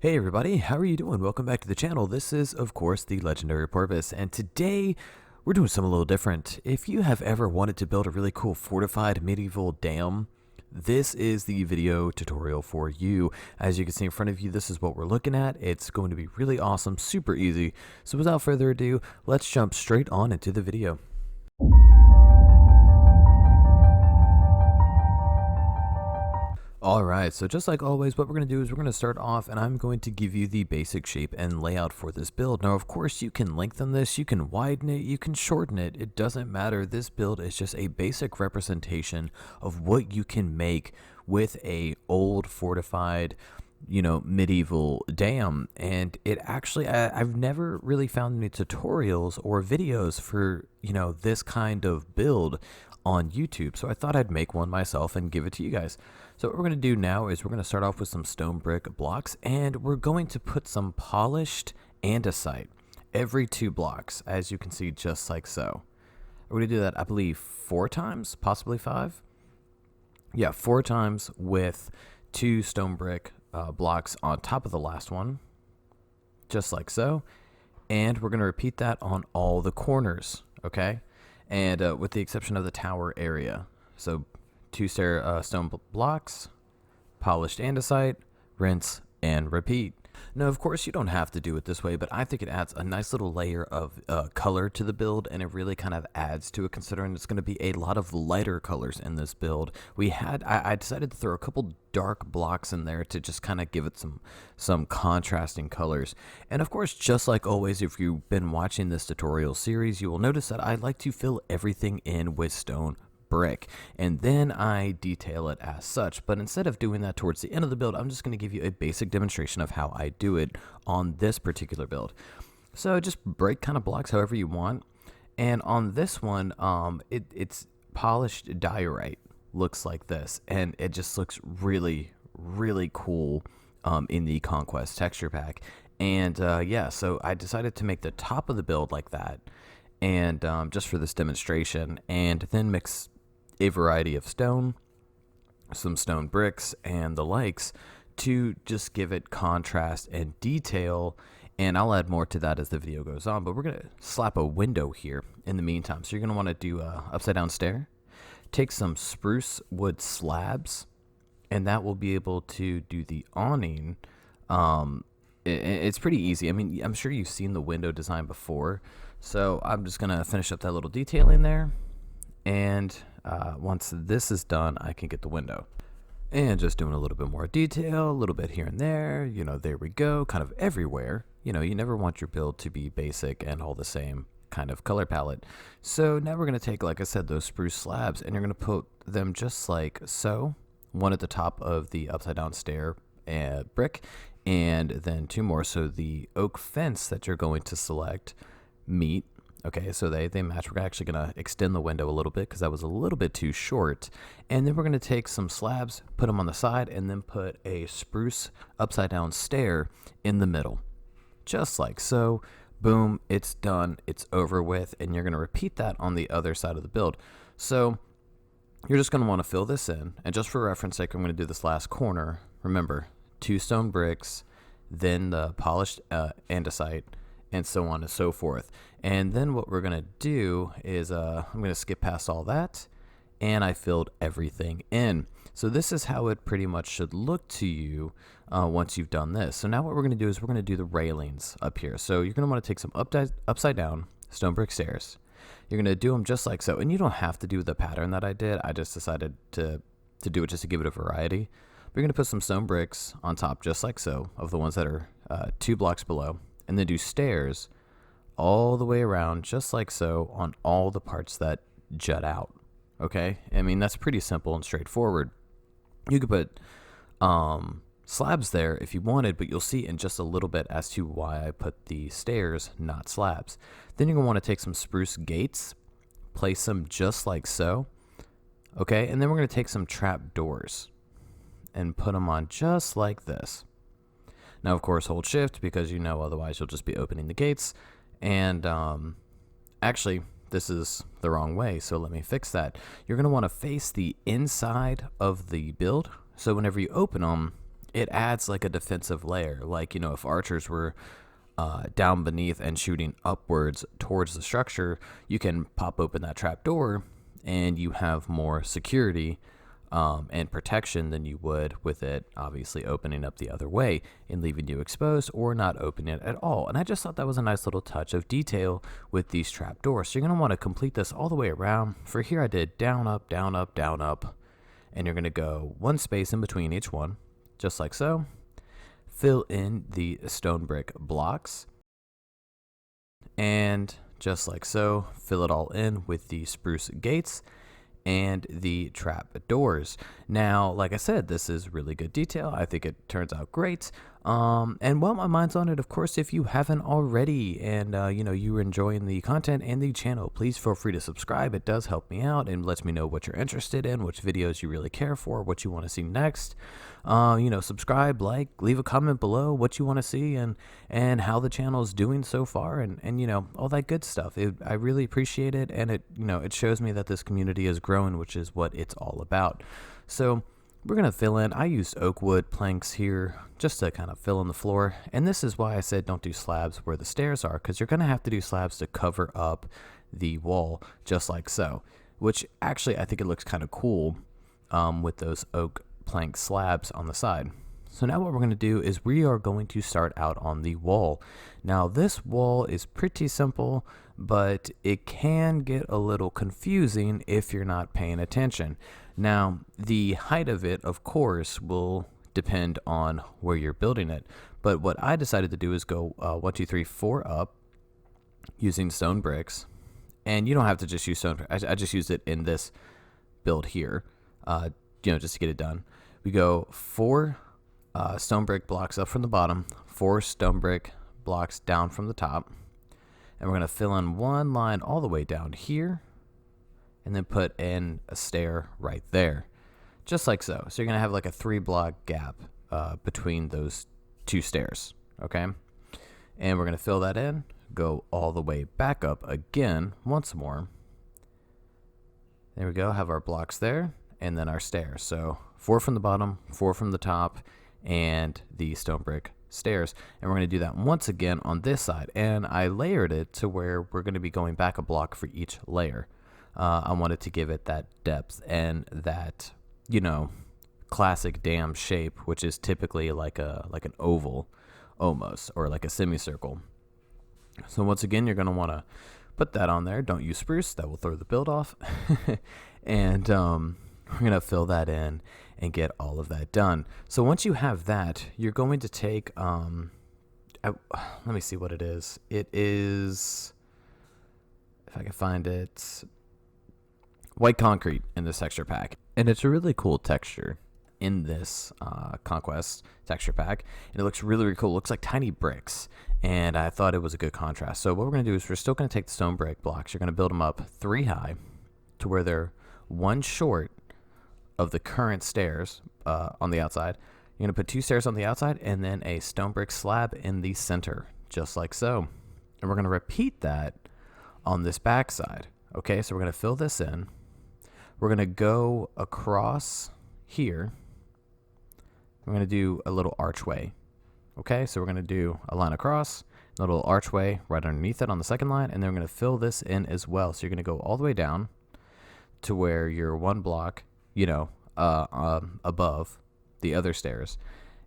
Hey everybody, how are you doing? Welcome back to the channel. This is, of course, the Legendary Porpoise, and today we're doing something a little different. If you have ever wanted to build a really cool fortified medieval dam, this is the video tutorial for you. As you can see in front of you, this is what we're looking at. It's going to be really awesome, super easy. So without further ado, let's jump straight on into the video. Alright, so just like always, what we're going to do is we're going to start off and I'm going to give you the basic shape and layout for this build. Now, of course, you can lengthen this, you can widen it, you can shorten it. It doesn't matter. This build is just a basic representation of what you can make with a old fortified, medieval dam. And it actually, I've never really found any tutorials or videos for, this kind of build on YouTube. So I thought I'd make one myself and give it to you guys. So what we're going to do now is we're going to start off with some stone brick blocks, and we're going to put some polished andesite every 2 blocks, as you can see, just like so. We're going to do that, I believe, 4 times, possibly 5. Yeah, 4 times with 2 stone brick blocks on top of the last one, just like so. And we're going to repeat that on all the corners, okay? And with the exception of the tower area. So 2 stone blocks, polished andesite, rinse, and repeat. Now, of course, you don't have to do it this way, but I think it adds a nice little layer of color to the build, and it really kind of adds to it, considering it's going to be a lot of lighter colors in this build. I decided to throw a couple dark blocks in there to just kind of give it some contrasting colors. And of course, just like always, if you've been watching this tutorial series, you will notice that I like to fill everything in with stone brick, and then I detail it as such. But instead of doing that towards the end of the build, I'm just going to give you a basic demonstration of how I do it on this particular build. So just break kind of blocks however you want, and on this one, it's polished diorite, looks like this, and it just looks really cool in the Conquest texture pack. And yeah, so I decided to make the top of the build like that, and just for this demonstration, and then mix a variety of stone, some stone bricks, and the likes to just give it contrast and detail. And I'll add more to that as the video goes on, but we're going to slap a window here in the meantime. So you're going to want to do a upside down stair, take some spruce wood slabs, and that will be able to do the awning. It's pretty easy. I mean, I'm sure you've seen the window design before, so I'm just going to finish up that little detailing there. And once this is done, I can get the window. And just doing a little bit more detail, a little bit here and there, there we go, kind of everywhere. You never want your build to be basic and all the same kind of color palette. So now we're going to take, like I said, those spruce slabs, and you're going to put them just like so, one at the top of the upside down stair brick, and then 2 more. So the oak fence that you're going to select meet. Okay, so they match. We're actually going to extend the window a little bit because that was a little bit too short. And then we're going to take some slabs, put them on the side, and then put a spruce upside down stair in the middle. Just like so. Boom, it's done. It's over with. And you're going to repeat that on the other side of the build. So you're just going to want to fill this in. And just for reference sake, I'm going to do this last corner. Remember, 2 stone bricks, then the polished andesite, and so on and so forth. And then what we're going to do is I'm going to skip past all that, and I filled everything in. So this is how it pretty much should look to you once you've done this. So now what we're going to do is we're going to do the railings up here. So you're going to want to take some upside down stone brick stairs. You're going to do them just like so. And you don't have to do the pattern that I did. I just decided to do it just to give it a variety. We're going to put some stone bricks on top just like so of the ones that are 2 blocks below. And then do stairs all the way around, just like so, on all the parts that jut out. Okay? I mean, that's pretty simple and straightforward. You could put slabs there if you wanted, but you'll see in just a little bit as to why I put the stairs, not slabs. Then you're going to want to take some spruce gates, place them just like so. Okay? And then we're going to take some trap doors and put them on just like this. Now, of course, hold shift because otherwise you'll just be opening the gates. And actually, this is the wrong way, so let me fix that. You're going to want to face the inside of the build. So whenever you open them, it adds like a defensive layer. Like, if archers were down beneath and shooting upwards towards the structure, you can pop open that trap door and you have more security and protection than you would with it obviously opening up the other way and leaving you exposed or not opening it at all. And I just thought that was a nice little touch of detail with these trap doors. So you're going to want to complete this all the way around. For here I did down, up, down, up, down, up. And you're going to go one space in between each one, just like so. Fill in the stone brick blocks. And just like so, fill it all in with the spruce gates and the trap doors. Now, like I said, this is really good detail. I think it turns out great. And while my mind's on it, of course, if you haven't already and, you're enjoying the content and the channel, please feel free to subscribe. It does help me out and lets me know what you're interested in, which videos you really care for, what you want to see next. Subscribe, like, leave a comment below what you want to see and how the channel is doing so far and all that good stuff. I really appreciate it. And it shows me that this community is growing, which is what it's all about. So we're going to fill in. I used oak wood planks here just to kind of fill in the floor. And this is why I said don't do slabs where the stairs are, because you're going to have to do slabs to cover up the wall just like so, which actually I think it looks kind of cool with those oak plank slabs on the side. So now what we're going to do is we are going to start out on the wall. Now this wall is pretty simple, but it can get a little confusing if you're not paying attention. Now the height of it, of course, will depend on where you're building it. But what I decided to do is go 1, 2, 3, 4 up using stone bricks. And you don't have to just use stone. I just used it in this build here, just to get it done. We go 4 stone brick blocks up from the bottom, 4 stone brick blocks down from the top. And we're going to fill in one line all the way down here and then put in a stair right there, just like so. So you're going to have like a 3-block gap between those 2 stairs, okay? And we're going to fill that in, go all the way back up again once more. There we go, have our blocks there, and then our stairs. So 4 from the bottom, 4 from the top, and the stone brick stairs. And we're going to do that once again on this side. And I layered it to where we're going to be going back a block for each layer. I wanted to give it that depth and that, classic dam shape, which is typically like an oval almost, or like a semicircle. So once again, you're going to want to put that on there. Don't use spruce, that will throw the build off. And we're going to fill that in and get all of that done. So once you have that, you're going to take, let me see what it is. It is, if I can find it, white concrete in this texture pack. And it's a really cool texture in this Conquest texture pack. And it looks really, really cool. It looks like tiny bricks. And I thought it was a good contrast. So what we're going to do is we're still going to take the stone brick blocks. You're going to build them up 3 high to where they're 1 short of the current stairs on the outside. You're going to put 2 stairs on the outside and then a stone brick slab in the center, just like so. And we're going to repeat that on this back side. Okay, so we're going to fill this in. We're going to go across here. We're going to do a little archway. Okay, so we're going to do a line across, a little archway right underneath it on the second line, and then we're going to fill this in as well. So you're going to go all the way down to where you're 1 block, above the other stairs,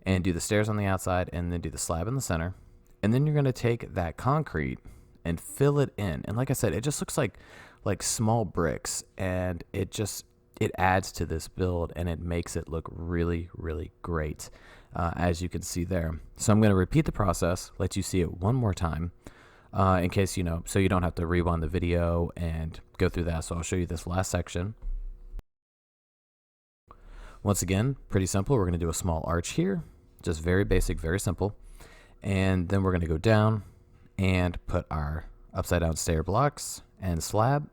and do the stairs on the outside and then do the slab in the center. And then you're going to take that concrete and fill it in. And like I said, it just looks like small bricks, and it adds to this build and it makes it look really, really great, as you can see there. So I'm going to repeat the process, let you see it one more time, in case, so you don't have to rewind the video and go through that. So I'll show you this last section. Once again, pretty simple. We're going to do a small arch here, just very basic, very simple. And then we're going to go down and put our upside down stair blocks and slab.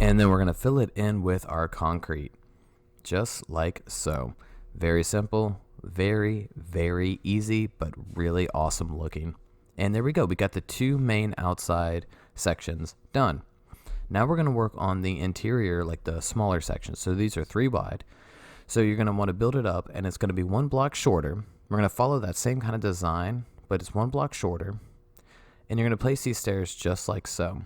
And then we're going to fill it in with our concrete, just like so. Very simple, very, very easy, but really awesome looking. And there we go. We got the 2 main outside sections done. Now we're going to work on the interior, like the smaller sections. So these are 3 wide. So you're going to want to build it up, and it's going to be 1 block shorter. We're going to follow that same kind of design, but it's 1 block shorter. And you're going to place these stairs just like so.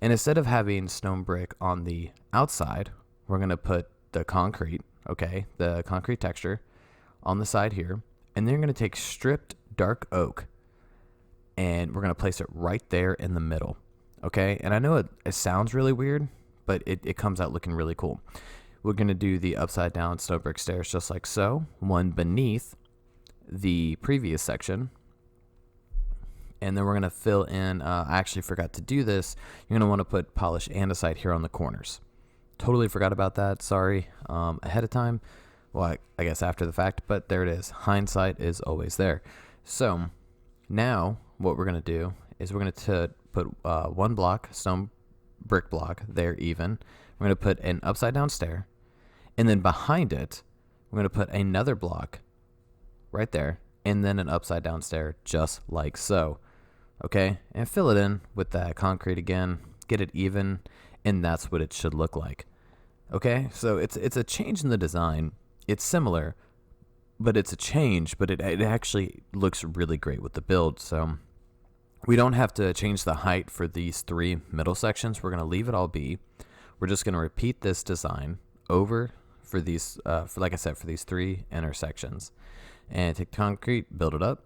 And instead of having stone brick on the outside, we're going to put the concrete, okay, the concrete texture on the side here. And then you're going to take stripped dark oak, and we're going to place it right there in the middle, okay? And I know it sounds really weird, but it comes out looking really cool. We're going to do the upside down stone brick stairs just like so, one beneath the previous section. And then we're going to fill in, I actually forgot to do this. You're going to want to put polished andesite here on the corners. Totally forgot about that, sorry, ahead of time. Well, I guess after the fact, but there it is. Hindsight is always there. So now what we're going to do is we're going to put 1 block stone brick block there even. We're going to put an upside down stair, and then behind it we're going to put another block right there, and then an upside down stair just like so, okay? And fill it in with that concrete again, get it even, and that's what it should look like. Okay, so it's a change in the design. It's similar, but it's a change, but it actually looks really great with the build. So we don't have to change the height for these 3 middle sections. We're going to leave it all be. We're just going to repeat this design over for these, like I said, for these 3 intersections. And take concrete, build it up.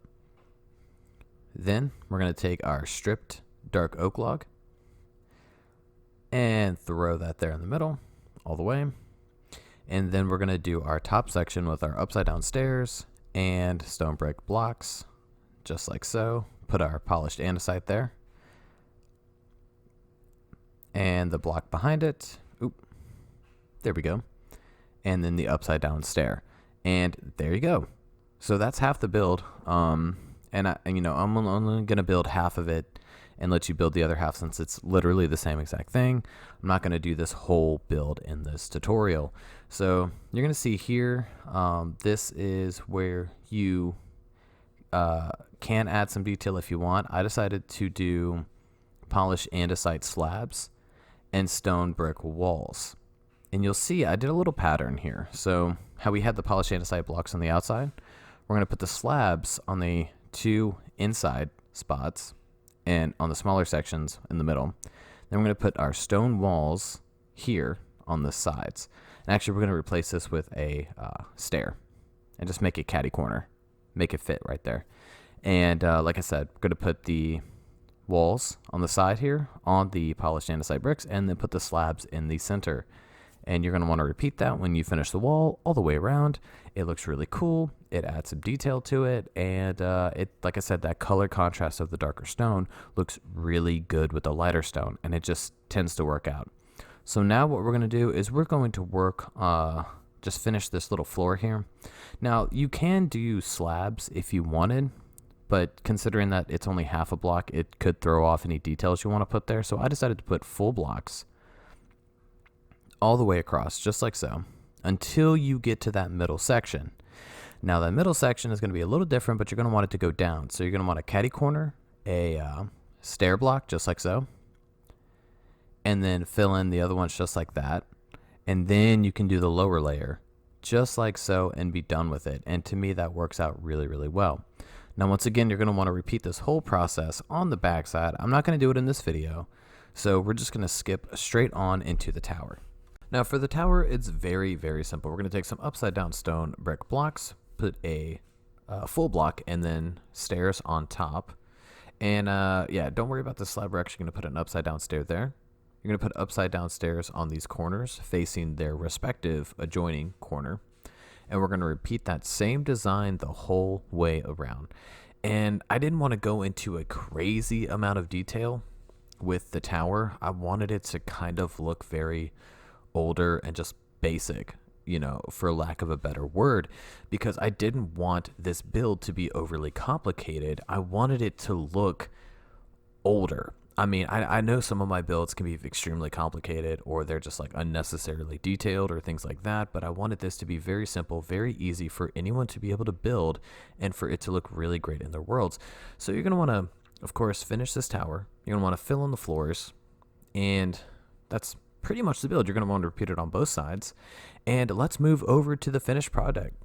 Then we're going to take our stripped dark oak log and throw that there in the middle all the way. And then we're going to do our top section with our upside down stairs and stone brick blocks, just like so. Put our polished andesite there. And the block behind it. Oop. There we go. And then the upside down stair. And there you go. So that's half the build. I'm only going to build half of it and let you build the other half since it's literally the same exact thing. I'm not going to do this whole build in this tutorial. So you're going to see here, this is where you can add some detail if you want. I decided to do polished andesite slabs and stone brick walls. And you'll see I did a little pattern here. So how we had the polished andesite blocks on the outside, we're going to put the slabs on the 2 inside spots and on the smaller sections in the middle. Then we're going to put our stone walls here on the sides. And actually, we're going to replace this with a stair and just make it catty corner. Make it fit right there. And like I said, we're going to put the walls on the side here on the polished andesite bricks and then put the slabs in the center. And you're going to want to repeat that when you finish the wall all the way around. It looks really cool. It adds some detail to it. And like I said, that color contrast of the darker stone looks really good with the lighter stone. And it just tends to work out. So now what we're going to do is we're going to work, just finish this little floor here. Now, you can do slabs if you wanted. But considering that it's only half a block, it could throw off any details you want to put there. So I decided to put full blocks all the way across, just like so, until you get to that middle section. Now, that middle section is going to be a little different, but you're going to want it to go down. So you're going to want a catty corner, a stair block, just like so, and then fill in the other ones just like that. And then you can do the lower layer, just like so, and be done with it. And to me, that works out really, really well. Now, once again, you're going to want to repeat this whole process on the backside. I'm not going to do it in this video, so we're just going to skip straight on into the tower. Now, for the tower, it's very, very simple. We're going to take some upside down stone brick blocks, put a full block, and then stairs on top. And yeah, don't worry about the slab. We're actually going to put an upside down stair there. You're going to put upside down stairs on these corners facing their respective adjoining corner. And we're going to repeat that same design the whole way around. And I didn't want to go into a crazy amount of detail with the tower. I wanted it to kind of look very older and just basic, you know, for lack of a better word, because I didn't want this build to be overly complicated. I wanted it to look older. I mean, I know some of my builds can be extremely complicated or they're just like unnecessarily detailed or things like that, but I wanted this to be very simple, very easy for anyone to be able to build and for it to look really great in their worlds. So you're going to want to, of course, finish this tower. You're going to want to fill in the floors, and that's pretty much the build. You're going to want to repeat it on both sides. And let's move over to the finished product.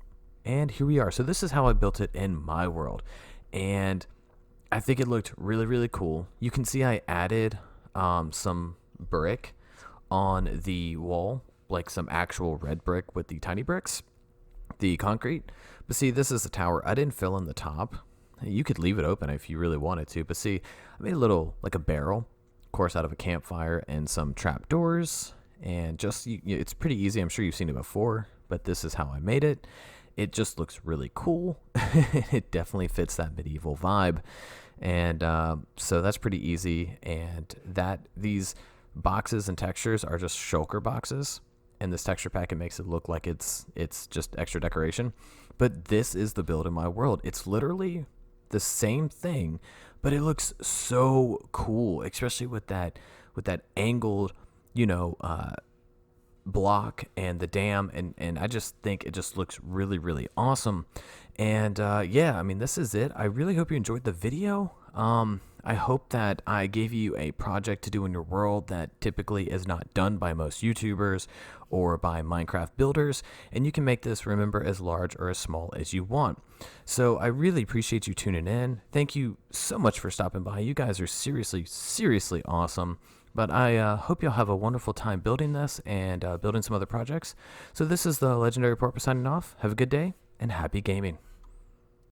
And here we are. So this is how I built it in my world. And I think it looked really, really cool. You can see I added some brick on the wall, like some actual red brick with the tiny bricks, the concrete. But see, this is the tower. I didn't fill in the top. You could leave it open if you really wanted to. But see, I made a little, like a barrel, of course, out of a campfire and some trap doors. And just, it's pretty easy. I'm sure you've seen it before, but this is how I made it. It just looks really cool. It definitely fits that medieval vibe. And so that's pretty easy. And these boxes and textures are just shulker boxes. And this texture packet makes it look like it's just extra decoration. But this is the build in my world. It's literally the same thing, but it looks so cool, especially with that angled, block and the dam, and I just think it just looks really, really awesome. And yeah, I mean, this is it. I really hope you enjoyed the video. I hope that I gave you a project to do in your world that typically is not done by most YouTubers or by Minecraft builders, and you can make this, remember, as large or as small as you want. So I really appreciate you tuning in. Thank you so much for stopping by. You guys are seriously, seriously awesome. But I hope you'll have a wonderful time building this and building some other projects. So this is the Legendary Porpoise signing off. Have a good day and happy gaming.